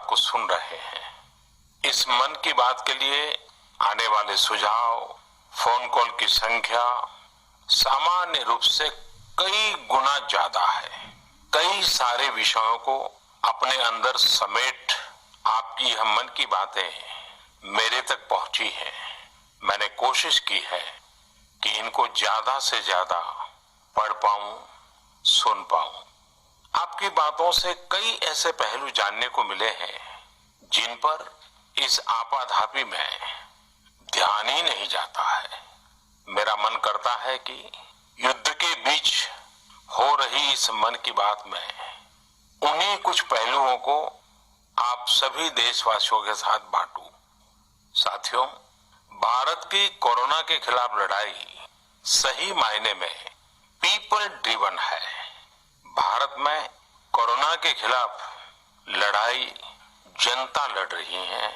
बात को सुन रहे हैं। इस मन की बात के लिए आने वाले सुझाव, फोन कॉल की संख्या सामान्य रूप से कई गुना ज्यादा है। कई सारे विषयों को अपने अंदर समेट आपकी यह मन की बातें मेरे तक पहुंची हैं। मैंने कोशिश की है कि इनको ज्यादा से ज्यादा पढ़ पाऊं, सुन पाऊं। आपकी बातों से कई ऐसे पहलू जानने को मिले हैं जिन पर इस आपाधापी में ध्यान ही नहीं जाता है। मेरा मन करता है कि युद्ध के बीच हो रही इस मन की बात में उन्हीं कुछ पहलुओं को आप सभी देशवासियों के साथ बांटूं। साथियों, भारत की कोरोना के खिलाफ लड़ाई सही मायने में पीपल ड्रिवन है। भारत में कोरोना के खिलाफ लड़ाई जनता लड़ रही है,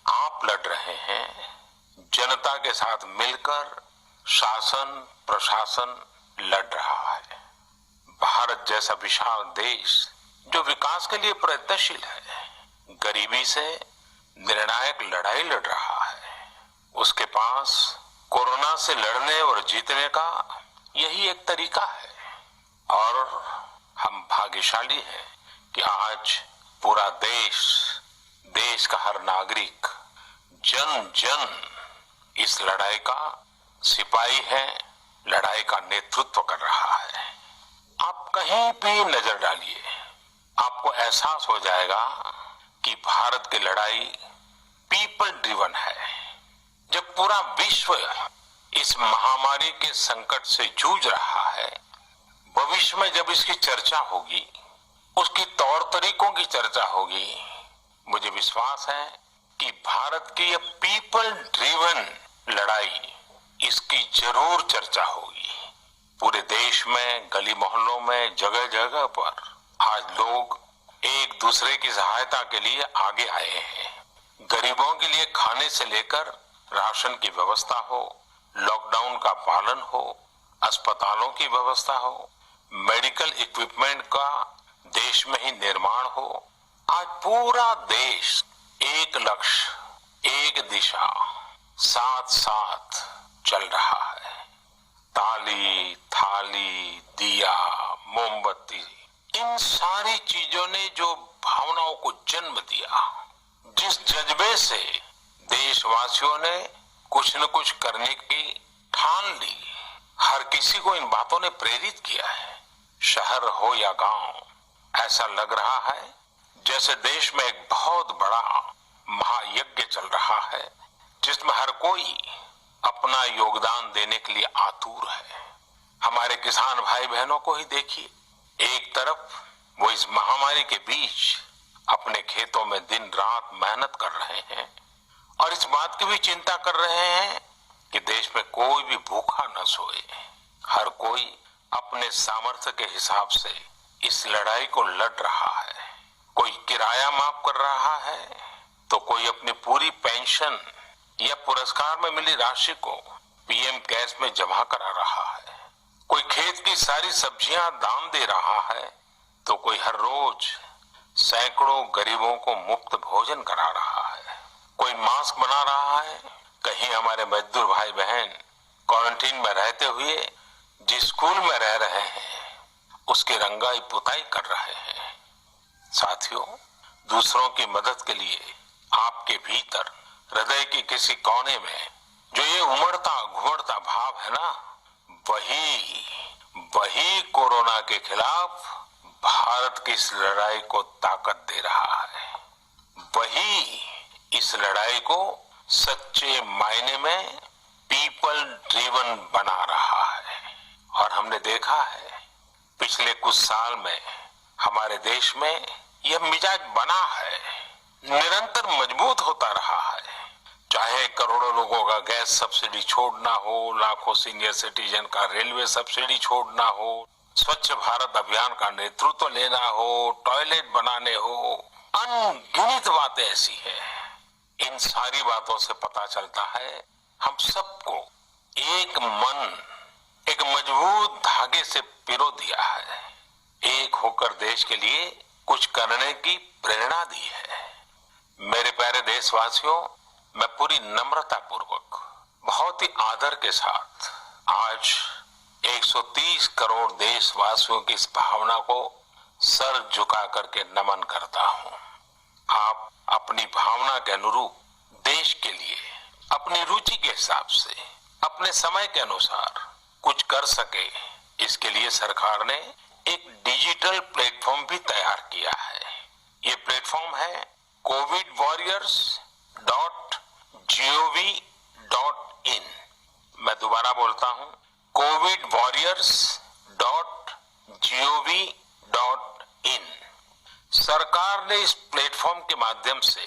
आप लड़ रहे हैं। जनता के साथ मिलकर शासन प्रशासन लड़ रहा है। भारत जैसा विशाल देश जो विकास के लिए प्रयत्नशील है, गरीबी से निर्णायक लड़ाई लड़ रहा है। उसके पास कोरोना से लड़ने और जीतने का यही एक तरीका है। और हम भाग्यशाली हैं कि आज पूरा देश का हर नागरिक, जन जन इस लड़ाई का सिपाही है, लड़ाई का नेतृत्व कर रहा है। आप कहीं भी नजर डालिए, आपको एहसास हो जाएगा कि भारत की लड़ाई पीपल ड्रिवन है। जब पूरा विश्व इस महामारी के संकट से जूझ रहा है, भविष्य में जब इसकी चर्चा होगी, उसकी तौर तरीकों की चर्चा होगी, मुझे विश्वास है कि भारत की यह पीपल ड्रिवन लड़ाई, इसकी जरूर चर्चा होगी। पूरे देश में, गली मोहल्लों में, जगह जगह पर आज लोग एक दूसरे की सहायता के लिए आगे आए हैं। गरीबों के लिए खाने से लेकर राशन की व्यवस्था हो, लॉकडाउन का पालन हो, अस्पतालों की व्यवस्था हो, मेडिकल इक्विपमेंट का देश में ही निर्माण हो। आज पूरा देश एक लक्ष्य, एक दिशा, साथ साथ चल रहा है। ताली, थाली, दिया, मोमबत्ती, इन सारी चीजों ने जो भावनाओं को जन्म दिया, जिस जज्बे से देशवासियों ने कुछ न कुछ करने की ठान ली, हर किसी को इन बातों ने प्रेरित किया है। शहर हो या गांव, ऐसा लग रहा है जैसे देश में एक बहुत बड़ा महायज्ञ चल रहा है, जिसमें हर कोई अपना योगदान देने के लिए आतुर है। हमारे किसान भाई बहनों को ही देखिए, एक तरफ वो इस महामारी के बीच अपने खेतों में दिन रात मेहनत कर रहे हैं और इस बात की भी चिंता कर रहे हैं कि देश में कोई भी भूखा न सोए। हर कोई अपने सामर्थ्य के हिसाब से इस लड़ाई को लड़ रहा है। कोई किराया माफ कर रहा है तो कोई अपनी पूरी पेंशन या पुरस्कार में मिली राशि को पीएम केयर्स में जमा करा रहा है। कोई खेत की सारी सब्जियां दान दे रहा है तो कोई हर रोज सैकड़ों गरीबों को मुफ्त भोजन करा रहा है। कोई मास्क बना रहा है। कहीं हमारे मजदूर भाई बहन क्वारंटीन में रहते हुए जिस स्कूल में रह रहे हैं, उसकी रंगाई पुताई कर रहे हैं। साथियों, दूसरों की मदद के लिए आपके भीतर हृदय के किसी कोने में जो ये उमड़ता घुमड़ता भाव है ना, वही कोरोना के खिलाफ भारत की इस लड़ाई को ताकत दे रहा है। वही इस लड़ाई को सच्चे मायने में पीपल ड्रिवन बना रहा है। और हमने देखा है पिछले कुछ साल में हमारे देश में यह मिजाज बना है, निरंतर मजबूत होता रहा है। चाहे करोड़ों लोगों का गैस सब्सिडी छोड़ना हो, लाखों सीनियर सिटीजन का रेलवे सब्सिडी छोड़ना हो, स्वच्छ भारत अभियान का नेतृत्व लेना हो, टॉयलेट बनाने हो, अनगिनत बातें ऐसी हैं। इन सारी बातों से पता चलता है हम सबको एक मन, एक मजबूत धागे से पिरो दिया है। एक होकर देश के लिए कुछ करने की प्रेरणा दी है। मेरे प्यारे देशवासियों, मैं पूरी नम्रता पूर्वक, बहुत ही आदर के साथ आज 130 करोड़ देशवासियों की इस भावना को सर झुका करके नमन करता हूं। आप अपनी भावना के अनुरूप देश के लिए अपनी रुचि के हिसाब से अपने समय के अनुसार कुछ कर सके, इसके लिए सरकार ने एक डिजिटल प्लेटफॉर्म भी तैयार किया है। ये प्लेटफॉर्म है covidwarriors.gov.in। मैं दोबारा बोलता हूं, covidwarriors.gov.in। सरकार ने इस प्लेटफॉर्म के माध्यम से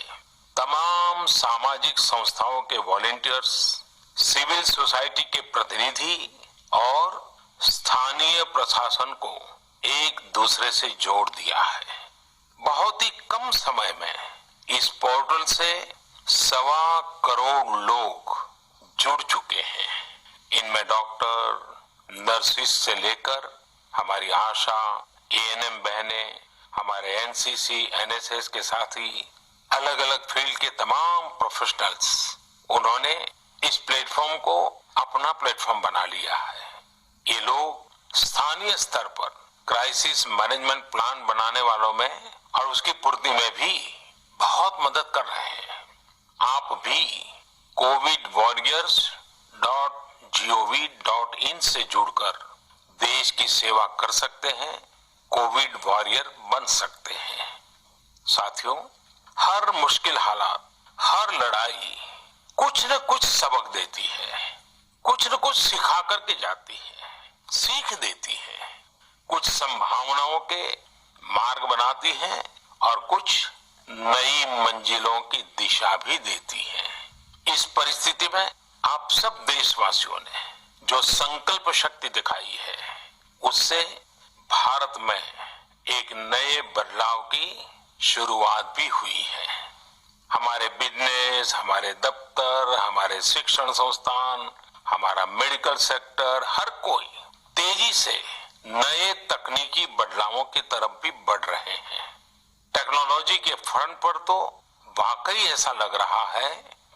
तमाम सामाजिक संस्थाओं के वॉलेंटियर्स, सिविल सोसाइटी के प्रतिनिधि और स्थानीय प्रशासन को एक दूसरे से जोड़ दिया है। बहुत ही कम समय में इस पोर्टल से 1.25 करोड़ लोग जुड़ चुके हैं। इनमें डॉक्टर, नर्सिस से लेकर हमारी आशा, एएनएम बहनें, हमारे एनसीसी, एनएसएस के साथी, अलग अलग फील्ड के तमाम प्रोफेशनल्स, उन्होंने इस प्लेटफॉर्म को अपना प्लेटफॉर्म बना लिया है। ये लोग स्थानीय स्तर पर क्राइसिस मैनेजमेंट प्लान बनाने वालों में और उसकी पूर्ति में भी बहुत मदद कर रहे हैं। आप भी covidwarriors.gov.in से जुड़कर देश की सेवा कर सकते हैं, कोविड वॉरियर बन सकते हैं। साथियों, हर मुश्किल हालात, हर लड़ाई कुछ न कुछ सबक देती है, कुछ न कुछ सिखा करके जाती है, सीख देती है, कुछ संभावनाओं के मार्ग बनाती है और कुछ नई मंजिलों की दिशा भी देती है। इस परिस्थिति में आप सब देशवासियों ने जो संकल्प शक्ति दिखाई है, उससे भारत में एक नए बदलाव की शुरुआत भी हुई है। हमारे बिजनेस, हमारे दफ्तर, हमारे शिक्षण संस्थान, हमारा मेडिकल सेक्टर, हर कोई तेजी से नए तकनीकी बदलावों की तरफ भी बढ़ रहे हैं। टेक्नोलॉजी के फ्रंट पर तो वाकई ऐसा लग रहा है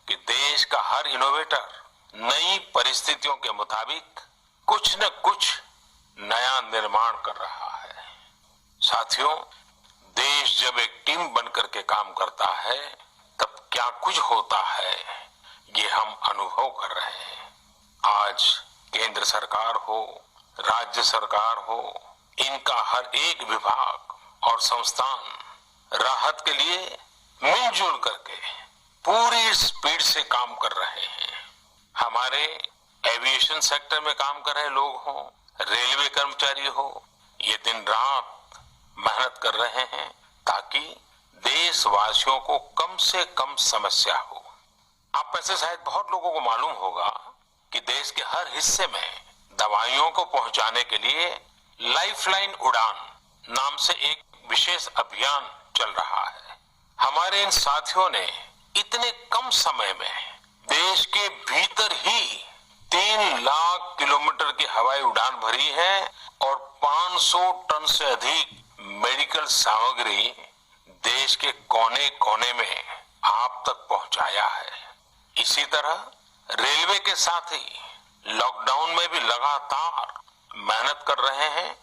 कि देश का हर इनोवेटर नई परिस्थितियों के मुताबिक कुछ न कुछ नया निर्माण कर रहा है। साथियों, देश जब एक टीम बनकर के काम करता है, तब क्या कुछ होता है, ये हम अनुभव कर रहे हैं। आज केंद्र सरकार हो, राज्य सरकार हो, इनका हर एक विभाग और संस्थान राहत के लिए मिलजुल करके पूरी स्पीड से काम कर रहे हैं। हमारे एविएशन सेक्टर में काम कर रहे लोग हों, रेलवे कर्मचारी हो, ये दिन रात मेहनत कर रहे हैं ताकि देशवासियों को कम से कम समस्या हो। आप में से शायद बहुत लोगों को मालूम होगा कि देश के हर हिस्से में दवाइयों को पहुंचाने के लिए लाइफलाइन उड़ान नाम से एक विशेष अभियान चल रहा है। हमारे इन साथियों ने इतने कम समय में देश के भीतर ही 3 लाख किलोमीटर की हवाई उड़ान भरी है और 500 टन से अधिक मेडिकल सामग्री देश के कोने कोने में आप तक पहुंचाया है। इसी तरह रेलवे के साथ ही लॉकडाउन में भी लगातार मेहनत कर रहे हैं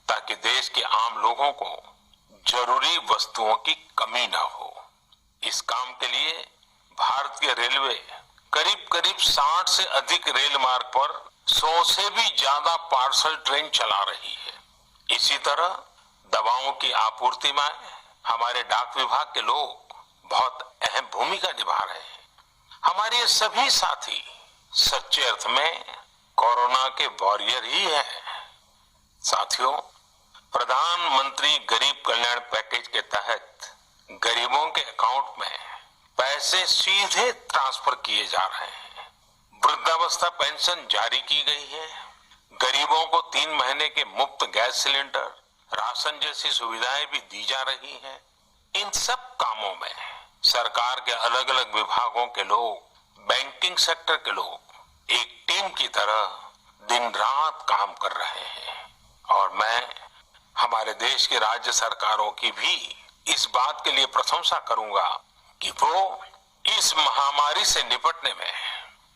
ताकि देश के आम लोगों को जरूरी वस्तुओं की कमी न हो। इस काम के लिए भारतीय रेलवे करीब करीब 60 से अधिक रेल मार्ग पर 100 से भी ज्यादा पार्सल ट्रेन चला रही है। इसी तरह दवाओं की आपूर्ति में हमारे डाक विभाग के लोग बहुत अहम भूमिका निभा रहे हैं। हमारे ये सभी साथी सच्चे अर्थ में कोरोना के वॉरियर ही हैं। साथियों, प्रधानमंत्री गरीब कल्याण पैकेज के तहत गरीबों के अकाउंट में पैसे सीधे ट्रांसफर किए जा रहे हैं। वृद्धावस्था पेंशन जारी की गई है। गरीबों को 3 महीने के मुफ्त गैस सिलेंडर, राशन जैसी सुविधाएं भी दी जा रही हैं। इन सब कामों में सरकार के अलग अलग विभागों के लोग, बैंकिंग सेक्टर के लोग एक टीम की तरह दिन रात काम कर रहे हैं। और मैं हमारे देश की राज्य सरकारों की भी इस बात के लिए प्रशंसा करूंगा कि वो इस महामारी से निपटने में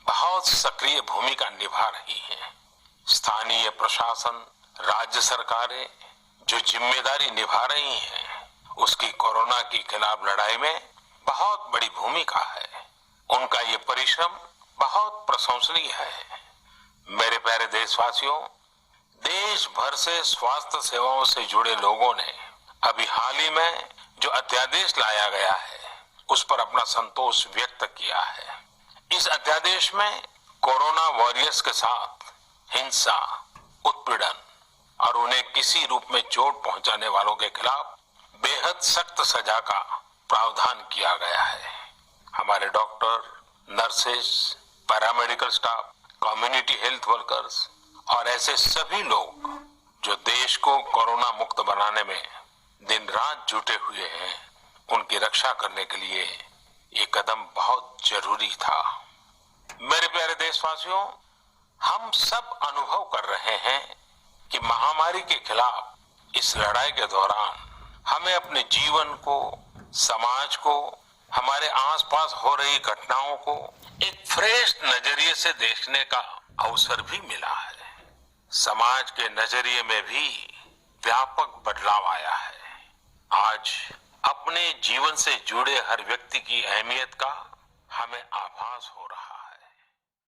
बहुत सक्रिय भूमिका निभा रही हैं। स्थानीय प्रशासन, राज्य सरकारें जो जिम्मेदारी निभा रही हैं, उसकी कोरोना के खिलाफ लड़ाई में बहुत बड़ी भूमिका है। उनका ये परिश्रम बहुत प्रशंसनीय है। मेरे प्यारे देशवासियों, देश भर से स्वास्थ्य सेवाओं से जुड़े लोगों ने अभी हाल ही में जो अध्यादेश लाया गया है, उस पर अपना संतोष व्यक्त किया है। इस अध्यादेश में कोरोना वॉरियर्स के साथ हिंसा, उत्पीड़न और उन्हें किसी रूप में चोट पहुंचाने वालों के खिलाफ बेहद सख्त सजा का प्रावधान किया गया है। हमारे doctor, nurses, paramedical staff, community health workers और ऐसे सभी लोग जो देश को कोरोना मुक्त बनाने में दिन रात जुटे हुए हैं, उनकी रक्षा करने के लिए ये कदम बहुत जरूरी था। मेरे प्यारे देशवासियों, हम सब अनुभव कर रहे हैं कि महामारी के खिलाफ इस लड़ाई के दौरान हमें अपने जीवन को, समाज को, हमारे आसपास हो रही घटनाओं को एक फ्रेश नजरिए से देखने का अवसर भी मिला है। समाज के नजरिए में भी व्यापक बदलाव आया है। आज अपने जीवन से जुड़े हर व्यक्ति की अहमियत का हमें आभास हो रहा है।